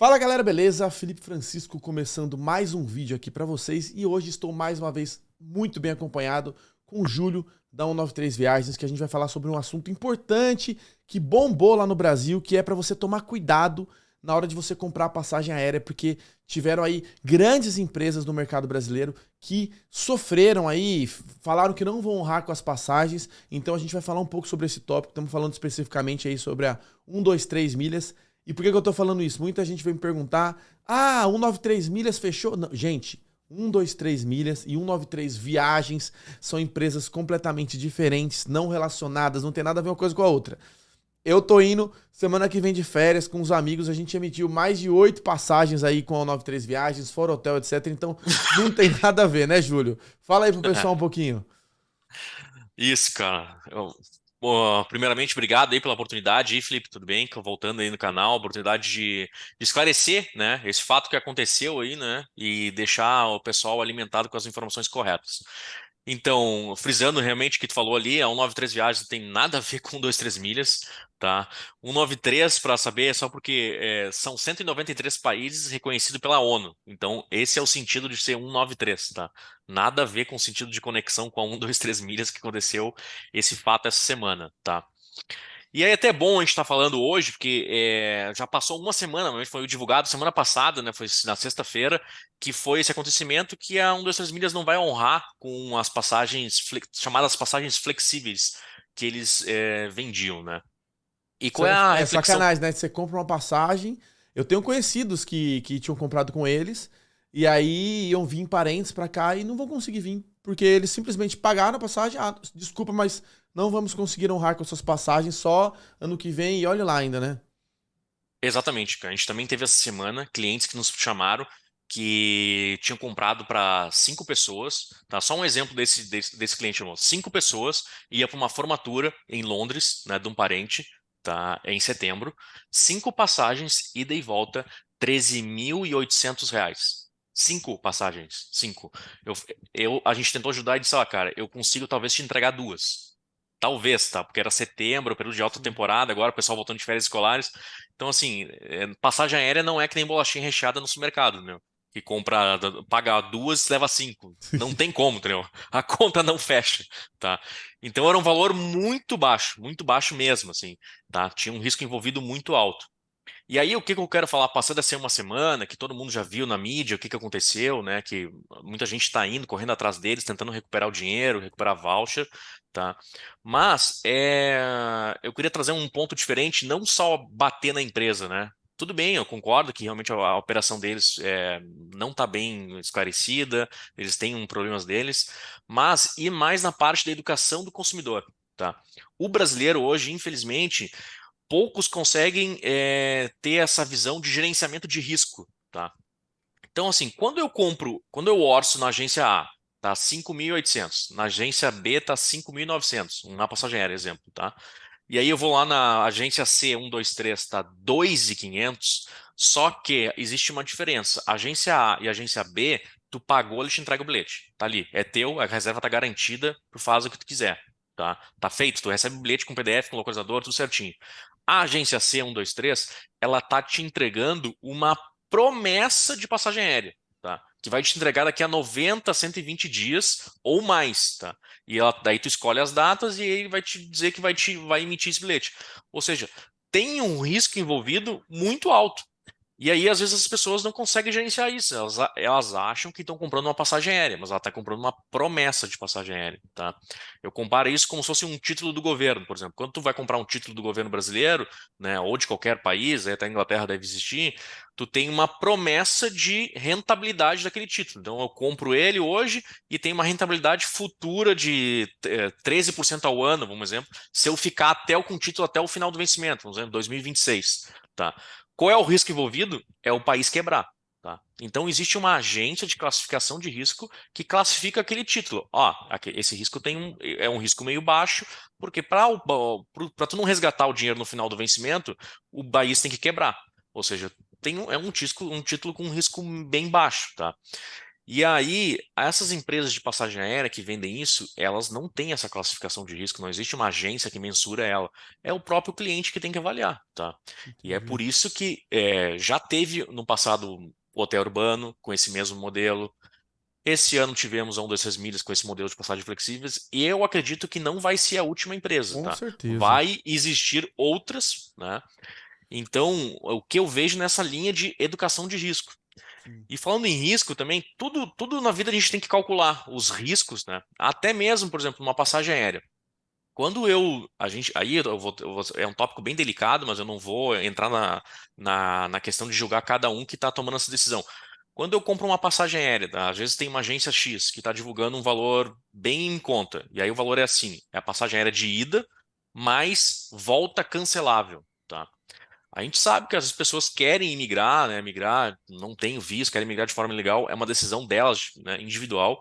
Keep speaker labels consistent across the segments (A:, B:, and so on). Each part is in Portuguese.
A: Fala galera, beleza? Felipe Francisco começando mais um vídeo aqui pra vocês e hoje estou mais uma vez muito bem acompanhado com o Júlio da 193 Viagens, que a gente vai falar sobre um assunto importante que bombou lá no Brasil, que é pra você tomar cuidado na hora de você comprar a passagem aérea, porque tiveram aí grandes empresas no mercado brasileiro que sofreram aí, falaram que não vão honrar com as passagens, então a gente vai falar um pouco sobre esse tópico, estamos falando especificamente aí sobre a 123 milhas. E por que eu tô falando isso? Muita gente vem me perguntar: ah, 193 milhas fechou? Não, gente, 123 milhas e 193 viagens são empresas completamente diferentes, não relacionadas, não tem nada a ver uma coisa com a outra. Eu tô indo semana que vem de férias com os amigos, a gente emitiu mais de 8 passagens aí com a 193 viagens, fora hotel, etc. Então não tem nada a ver, né, Júlio? Fala aí pro pessoal um pouquinho.
B: Isso, cara. Primeiramente, obrigado aí pela oportunidade aí, Felipe, tudo bem? Voltando aí no canal, oportunidade de esclarecer, né, esse fato que aconteceu aí, né, e deixar o pessoal alimentado com as informações corretas. Então, frisando realmente o que tu falou ali, a 193 Viagens não tem nada a ver com 123 milhas, tá? 193, para saber, é só porque são 193 países reconhecidos pela ONU. Então, esse é o sentido de ser 193, tá? Nada a ver com o sentido de conexão com a 123 milhas que aconteceu esse fato essa semana, tá? E aí é até bom a gente estar falando hoje, porque já passou uma semana, mas foi divulgado semana passada, né? Foi na sexta-feira, que foi esse acontecimento que a 123 Milhas não vai honrar com as passagens chamadas passagens flexíveis que eles vendiam, né? E
A: Isso
B: qual é a
A: é
B: reflexão?
A: sacanagem, né? Você compra uma passagem. Eu tenho conhecidos que tinham comprado com eles, e aí iam vir parentes pra cá e não vão conseguir vir, porque eles simplesmente pagaram a passagem. Ah, desculpa, mas não vamos conseguir honrar com suas passagens só ano que vem e olha lá ainda, né?
B: Exatamente, cara. A gente também teve essa semana clientes que nos chamaram que tinham comprado para 5 pessoas, tá? Só um exemplo desse cliente, irmão. 5 pessoas, ia para uma formatura em Londres, né, de um parente, tá? Em setembro. 5 passagens, ida e volta, R$ 13.800. 5 passagens, 5. Eu, a gente tentou ajudar e disse, ó, cara, eu consigo talvez te entregar duas. Talvez, tá? Porque era setembro, período de alta
A: Sim.
B: temporada, agora o pessoal voltando de férias escolares. Então, assim, passagem aérea não é que nem bolachinha recheada no supermercado, né? Que compra, paga duas, leva cinco. Não tem como, entendeu? A conta não fecha, tá? Então era um valor muito baixo mesmo, assim, tá? Tinha um risco envolvido muito alto. E aí, o que que eu quero falar? Passando a ser uma semana, que todo mundo já viu na mídia o que que aconteceu, né? Que muita gente está indo, correndo atrás deles, tentando recuperar o dinheiro, recuperar voucher, tá? Mas eu queria trazer um ponto diferente, não só bater na empresa, né? Tudo bem, eu concordo que realmente a operação deles não está bem esclarecida, eles têm problemas deles, mas ir mais na parte da educação do consumidor, tá? O brasileiro hoje, infelizmente, poucos conseguem ter essa visão de gerenciamento de risco, tá? Então, assim, quando eu orço na agência A, tá 5.800, na agência B tá 5.900, na passagem aérea, exemplo, tá? E aí eu vou lá na agência C, 123, tá 2.500, só que existe uma diferença. Agência A e agência B, tu pagou, ele te entrega o bilhete. Tá ali, é teu, a reserva tá garantida, tu faz o que tu quiser, tá? Tá feito, tu recebe o bilhete com PDF, com localizador, tudo certinho. A agência C, 123, ela tá te entregando uma promessa de passagem aérea, tá? Que vai te entregar daqui a 90, 120 dias ou mais, tá? E daí tu escolhe as datas e ele vai te dizer que vai emitir esse bilhete. Ou seja, tem um risco envolvido muito alto. E aí, às vezes, as pessoas não conseguem gerenciar isso. Elas acham que estão comprando uma passagem aérea, mas ela está comprando uma promessa de passagem aérea, tá? Eu comparo isso como se fosse um título do governo, por exemplo. Quando tu vai comprar um título do governo brasileiro, né, ou de qualquer país, até a Inglaterra deve existir, tu tem uma promessa de rentabilidade daquele título. Então, eu compro ele hoje e tem uma rentabilidade futura de 13% ao ano, vamos exemplo, se eu ficar com o título até o final do vencimento, vamos exemplo, 2026, tá? Qual é o risco envolvido? É o país quebrar. Tá? Então, existe uma agência de classificação de risco que classifica aquele título. Ó, esse risco é um risco meio baixo, porque para tu não resgatar o dinheiro no final do vencimento, o país tem que quebrar. Ou seja, é um título com um risco bem baixo. Tá? E aí, essas empresas de passagem aérea que vendem isso, elas não têm essa classificação de risco, não existe uma agência que mensura ela. É o próprio cliente que tem que avaliar, tá? E é
A: Entendi.
B: por isso que já teve no passado hotel urbano com esse mesmo modelo. Esse ano tivemos a 126 milhas com esse modelo de passagem flexíveis, e eu acredito que não vai ser a última empresa,
A: Com
B: tá?
A: certeza.
B: Vai existir outras, né? Então, o que eu vejo nessa linha de educação de risco.
A: Sim.
B: E falando em risco também, tudo na vida a gente tem que calcular os riscos, né? Até mesmo, por exemplo, uma passagem aérea. Quando aí é um tópico bem delicado, mas eu não vou entrar na questão de julgar cada um que está tomando essa decisão. Quando eu compro uma passagem aérea, tá? Às vezes tem uma agência X que está divulgando um valor bem em conta, e aí o valor é assim, é a passagem aérea de ida mais volta cancelável, tá? A gente sabe que as pessoas querem imigrar, né? Migrar, não tem visto, querem migrar de forma legal, é uma decisão delas, né, individual.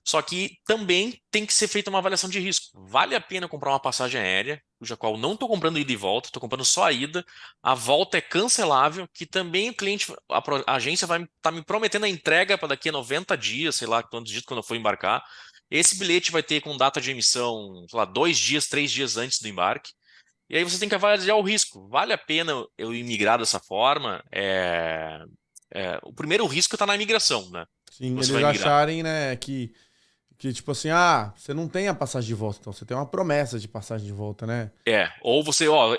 B: Só que também tem que ser feita uma avaliação de risco. Vale a pena comprar uma passagem aérea, cuja qual não estou comprando ida e volta, estou comprando só a ida. A volta é cancelável, que também o cliente, a agência vai estar me prometendo a entrega para daqui a 90 dias, sei lá quantos dias quando eu for embarcar. Esse bilhete vai ter com data de emissão, sei lá, 2 dias, 3 dias antes do embarque. E aí você tem que avaliar o risco. Vale a pena eu imigrar dessa forma? O primeiro risco está na imigração, né?
A: Sim,
B: Você
A: eles
B: vai migrar.
A: acharem, né, que tipo assim, você não tem a passagem de volta, então você tem uma promessa de passagem de volta, né?
B: Ou você, ó,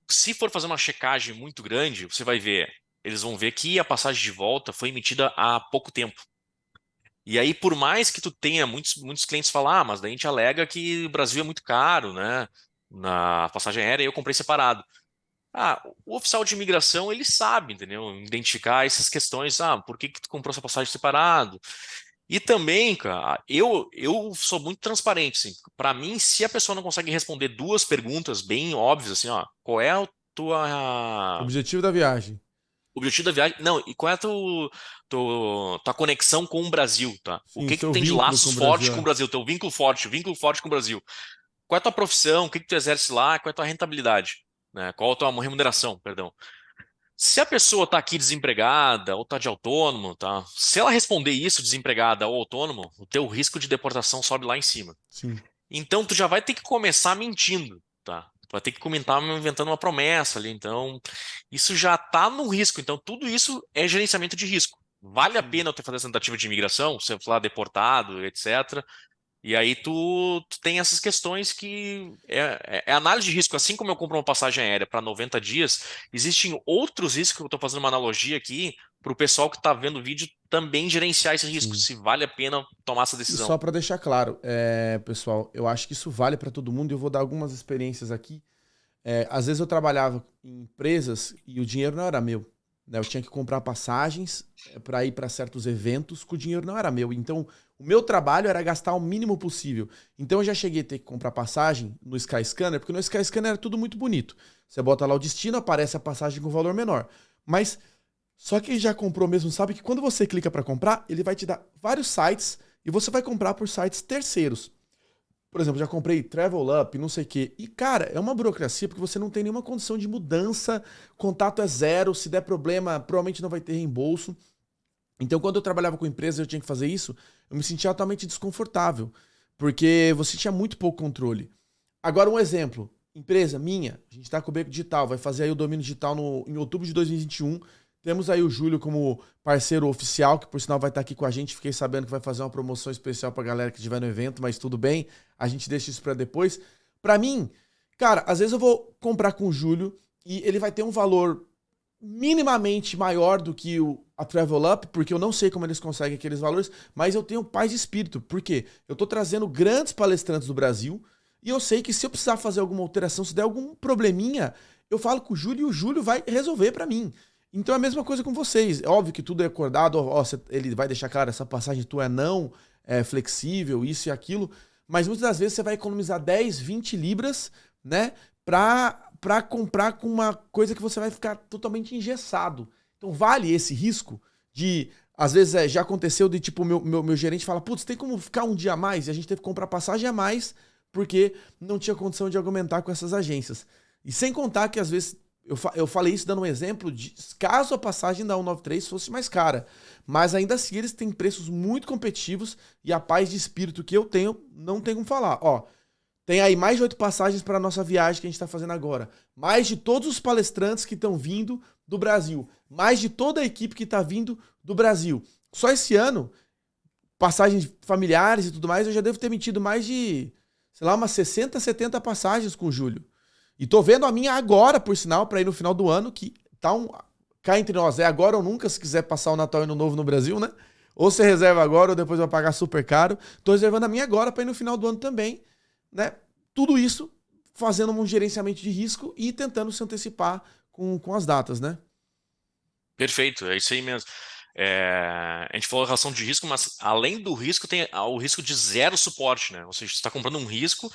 B: se for fazer uma checagem muito grande, você vai ver, eles vão ver que a passagem de volta foi emitida há pouco tempo. E aí, por mais que tu tenha, muitos clientes falam, mas daí a gente alega que o Brasil é muito caro, né? Na passagem aérea, eu comprei separado. O oficial de imigração, ele sabe, entendeu? Identificar essas questões. Por que que tu comprou essa passagem separado? E também, cara, eu sou muito transparente, assim. Para mim, se a pessoa não consegue responder duas perguntas bem óbvias, assim, ó, qual é a tua
A: Objetivo da viagem.
B: objetivo da viagem? Não, e qual é a tua conexão com o Brasil, tá? O
A: Sim,
B: que que tu
A: seu
B: tem de
A: vínculo com
B: laços
A: o
B: fortes
A: Brasil.
B: com o Brasil? Teu vínculo forte com o Brasil. Qual é a tua profissão? O que que tu exerce lá? Qual é a tua rentabilidade? Né? Qual a tua remuneração, perdão? Se a pessoa está aqui desempregada ou está de autônomo, tá? Se ela responder isso, desempregada ou autônomo, o teu risco de deportação sobe lá em cima.
A: Sim.
B: Então, tu já vai ter que começar mentindo, tá? Tu vai ter que comentar inventando uma promessa ali. Então, isso já está no risco. Então, tudo isso é gerenciamento de risco. Vale a
A: Sim.
B: pena eu ter fazer essa tentativa de imigração, se eu falar deportado, etc. E aí tu tem essas questões que é análise de risco. Assim como eu compro uma passagem aérea para 90 dias, existem outros riscos que eu estou fazendo uma analogia aqui para o pessoal que está vendo o vídeo também gerenciar esses riscos,
A: Sim.
B: se vale a pena tomar essa
A: E
B: decisão.
A: só para deixar claro, pessoal, eu acho que isso vale para todo mundo e eu vou dar algumas experiências aqui. Às vezes eu trabalhava em empresas e o dinheiro não era meu, né? Eu tinha que comprar passagens para ir para certos eventos que o dinheiro não era meu. Então, o meu trabalho era gastar o mínimo possível. Então, eu já cheguei a ter que comprar passagem no Skyscanner, porque no Skyscanner era tudo muito bonito. Você bota lá o destino, aparece a passagem com valor menor. Mas só quem já comprou mesmo sabe que quando você clica para comprar, ele vai te dar vários sites e você vai comprar por sites terceiros. Por exemplo, já comprei Travel Up, não sei o quê. E, cara, é uma burocracia porque você não tem nenhuma condição de mudança, contato é zero, se der problema, provavelmente não vai ter reembolso. Então, quando eu trabalhava com empresa e eu tinha que fazer isso, eu me sentia altamente desconfortável, porque você tinha muito pouco controle. Agora, um exemplo. Empresa minha, a gente está com o Beco Digital, vai fazer aí o domínio digital em outubro de 2021. Temos aí o Júlio como parceiro oficial, que por sinal vai estar aqui com a gente. Fiquei sabendo que vai fazer uma promoção especial pra galera que estiver no evento, mas tudo bem, a gente deixa isso pra depois. Pra mim, cara, às vezes eu vou comprar com o Júlio e ele vai ter um valor minimamente maior do que a Travel Up, porque eu não sei como eles conseguem aqueles valores, mas eu tenho paz de espírito, porque eu tô trazendo grandes palestrantes do Brasil e eu sei que se eu precisar fazer alguma alteração, se der algum probleminha, eu falo com o Júlio e o Júlio vai resolver pra mim. Então é a mesma coisa com vocês. É óbvio que tudo é acordado, ele vai deixar claro, essa passagem tua não é flexível, isso e aquilo, mas muitas das vezes você vai economizar 10, 20 libras, né, pra comprar com uma coisa que você vai ficar totalmente engessado. Então vale esse risco de, às vezes já aconteceu de tipo, meu gerente fala, putz, tem como ficar um dia a mais? E a gente teve que comprar passagem a mais porque não tinha condição de argumentar com essas agências. E sem contar que às vezes Eu falei isso dando um exemplo de caso a passagem da 193 fosse mais cara. Mas ainda assim eles têm preços muito competitivos e a paz de espírito que eu tenho, não tem como falar. Ó, tem aí mais de 8 passagens para a nossa viagem que a gente está fazendo agora. Mais de todos os palestrantes que estão vindo do Brasil. Mais de toda a equipe que está vindo do Brasil. Só esse ano, passagens familiares e tudo mais, eu já devo ter metido mais de, sei lá, umas 60, 70 passagens com o Júlio. E tô vendo a minha agora, por sinal, para ir no final do ano, que tá um... Cá entre nós, é agora ou nunca, se quiser passar o Natal e Ano Novo no Brasil, né? Ou você reserva agora ou depois vai pagar super caro. Tô reservando a minha agora para ir no final do ano também, né? Tudo isso fazendo um gerenciamento de risco e tentando se antecipar com as datas, né?
B: Perfeito, é isso aí mesmo. A gente falou relação de risco, mas além do risco, tem o risco de zero suporte, né? Ou seja, você está comprando um risco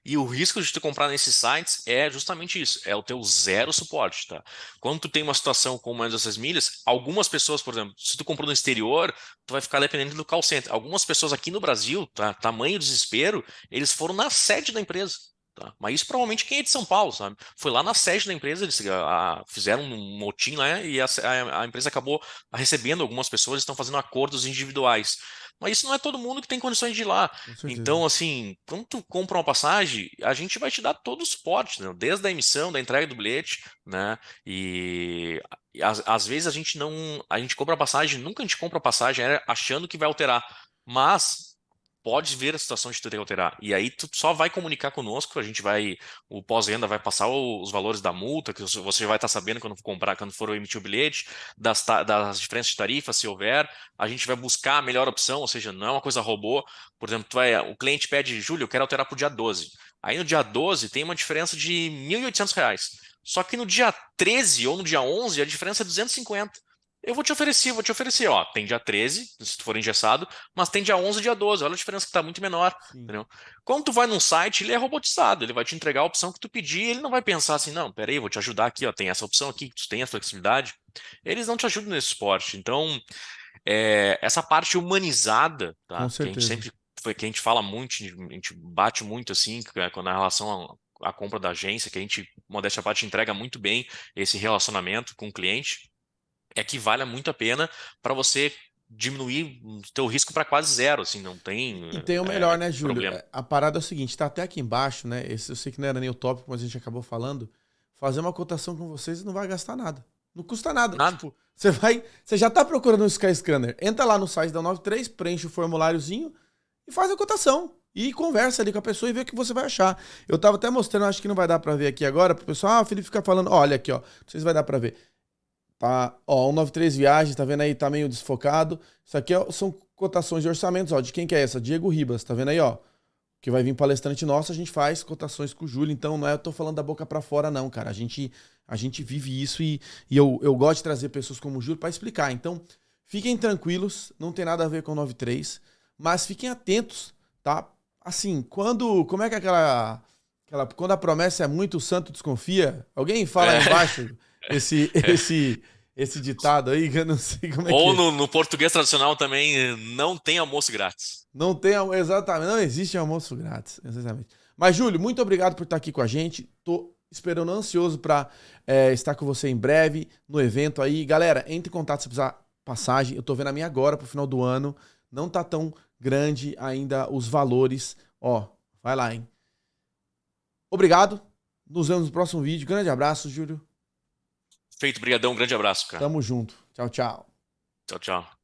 B: e o risco de tu comprar nesses sites é justamente isso, é o teu zero suporte, tá? Quando tu tem uma situação com mais dessas milhas, algumas pessoas, por exemplo, se tu comprou no exterior, tu vai ficar dependendo do call center. Algumas pessoas aqui no Brasil, tá? Tamanho desespero, eles foram na sede da empresa. Tá? Mas isso provavelmente quem é de São Paulo, sabe? Foi lá na sede da empresa, eles fizeram um motim lá e a empresa acabou recebendo algumas pessoas, estão fazendo acordos individuais. Mas isso não é todo mundo que tem condições de ir lá.
A: Com certeza.
B: Então, assim, quando tu compra uma passagem, a gente vai te dar todo o suporte, né? Desde a emissão, da entrega do bilhete, né? E às vezes a gente compra a passagem, nunca a gente compra a passagem achando que vai alterar. Mas pode ver a situação de tu ter que alterar. E aí tu só vai comunicar conosco, o pós-venda vai passar os valores da multa, que você vai estar sabendo quando for comprar, quando for emitir o bilhete, das diferenças de tarifa, se houver. A gente vai buscar a melhor opção, ou seja, não é uma coisa robô. Por exemplo, o cliente pede, Júlio, eu quero alterar para o dia 12. Aí no dia 12 tem uma diferença de R$ 1.800. Só que no dia 13 ou no dia 11 a diferença é 250. Vou te oferecer, ó, tem dia 13, se tu for engessado, mas tem dia 11 e dia 12, olha a diferença que tá muito menor,
A: Sim.
B: entendeu? Quando tu vai num site, ele é robotizado, ele vai te entregar a opção que tu pedir, ele não vai pensar assim, não, peraí, vou te ajudar aqui, ó, tem essa opção aqui, tu tem a flexibilidade. Eles não te ajudam nesse suporte. Então, essa parte humanizada,
A: Com
B: tá, que a gente
A: certeza.
B: sempre, que a gente fala muito, a gente bate muito assim, quando a relação à compra da agência, que a gente, modéstia à parte, entrega muito bem esse relacionamento com o cliente, é que vale muito a pena para você diminuir o teu risco para quase zero, assim, não tem
A: E tem o melhor, né, Júlio?
B: problema.
A: A parada é o seguinte, tá até aqui embaixo, né? Esse eu sei que não era nem o tópico, mas a gente acabou falando. Fazer uma cotação com vocês não vai gastar nada. Não custa nada.
B: Nada.
A: Tipo, você já tá procurando um Skyscanner. Entra lá no site da 93, preenche o formuláriozinho e faz a cotação. E conversa ali com a pessoa e vê o que você vai achar. Eu tava até mostrando, acho que não vai dar pra ver aqui agora, pro pessoal, o Felipe fica falando, olha aqui, ó, não sei se vai dar pra ver. Tá, ó, 193 viagens, tá vendo aí? Tá meio desfocado. Isso aqui são cotações de orçamentos, ó. De quem que é essa? Diego Ribas, tá vendo aí, ó? Que vai vir palestrante nosso, a gente faz cotações com o Júlio. Então, não é eu tô falando da boca pra fora, não, cara. A gente vive isso e eu gosto de trazer pessoas como o Júlio pra explicar. Então, fiquem tranquilos, não tem nada a ver com o 93, mas fiquem atentos, tá? Assim, como é que é quando a promessa é muito, o santo desconfia? Alguém fala aí
B: É,
A: embaixo esse, esse, esse ditado aí, que eu não sei como é que
B: ou
A: é.
B: no português tradicional também, não tem almoço grátis.
A: Não tem, exatamente, não existe almoço grátis, exatamente. Mas, Júlio, muito obrigado por estar aqui com a gente. Tô esperando ansioso para estar com você em breve no evento aí. Galera, entre em contato se precisar passagem. Eu tô vendo a minha agora pro final do ano. Não tá tão grande ainda os valores. Ó, vai lá, hein? Obrigado. Nos vemos no próximo vídeo. Grande abraço, Júlio.
B: Feito, brigadão, um grande abraço, cara.
A: Tamo junto. Tchau, tchau.
B: Tchau, tchau.